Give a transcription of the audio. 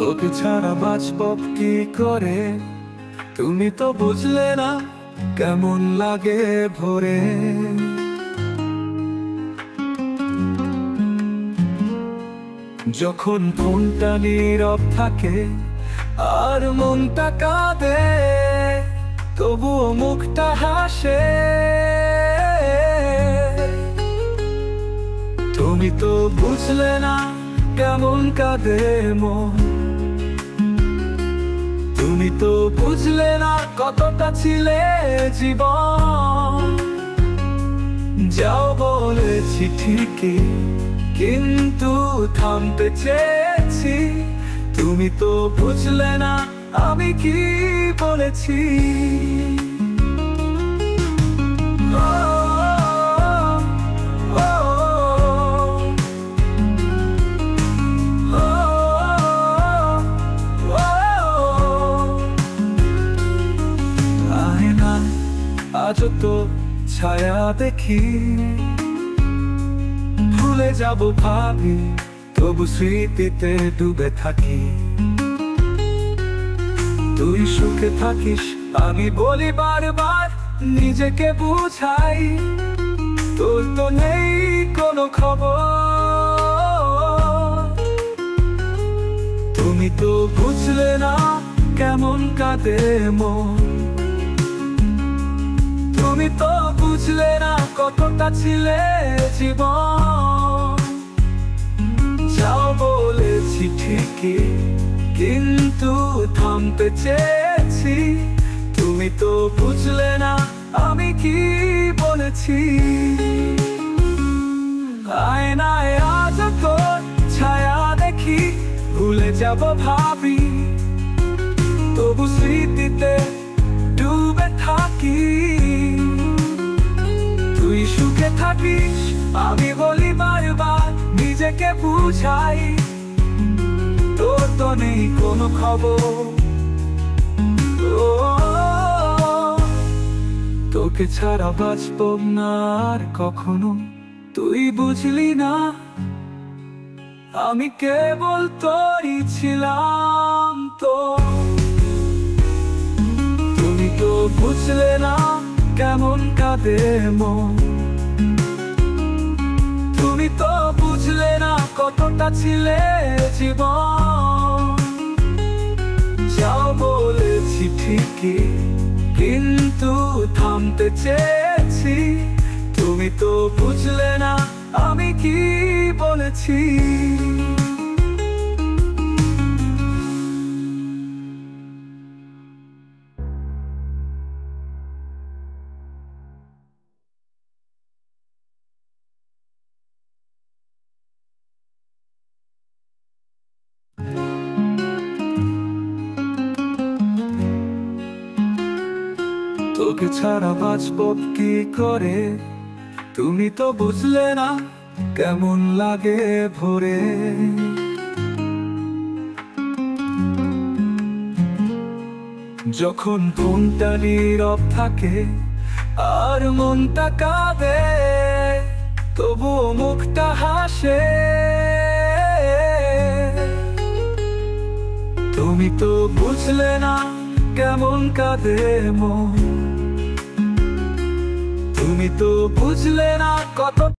তোকে ছাড়া বাঁচব কি করে, তুমি তো বুঝলে না কেমন লাগে ভোরে। যখন ফোনটা নীরব থাকে আর মনটা কাঁদে, তবুও মুখটা হাসে। তুমি তো বুঝলে না কেমন কাঁদে মন, তুমি তো বুঝলে না কতটা ছিলে জীবন। যাও বলেছি ঠিকই, কিন্তু থামতে চেয়েছি। তুমি তো বুঝলে না আমি কি বলেছি। আজও তো ছায়া দেখি, ভুলে যাব ভাবি, তবু স্মৃতিতে ডুবে থাকি। তুই সুখে থাকিস আমি বলি বারবার, নিজেকে বুঝাই তোর তো নেই কোনো খবর। তুমি তো বুঝলে না কেমন কাঁদে মন, তুমি তো বুঝলে না কতটা ছিলে জীবন। যাও বলেছি ঠিকই, কিন্তু থামতে চেয়েছি। তুমি তো বুঝলে না আমি কি বলেছি। আয়নায় আজ তোর ছায়া দেখি, ভুলে যাব ভাবি, তবু স্মৃতিতে ডুবে থাকি। তুই সুখে থাকিস আমি বলি বারবার, নিজেকে বুঝাই তোর তো নেই কোনো খবর। তোকে ছাড়া বাঁচব না আর কখনো, তুই বুঝলি না আমি কেবল তোরই ছিলাম। তো তুমি তো বুঝলে না কেমন কাঁদে মন, তুমি তো বুঝলে না কতটা ছিলে জীবন। যাও বলেছি ঠিকই, কিন্তু থামতে চেয়েছি। তুমি তো বুঝলে না আমি কি বলেছি। তোকে ছাড়া বাঁচব কি করে, তুমি তো বুঝলে না কেমন লাগে ভোরে। যখন ফোনটা নীরব থাকে আর মনটা কাঁদে, তবুও মুখটা হাসে। তুমি তো বুঝলে না কেমন কাঁদে মন, তুমি তো বুঝলে না কত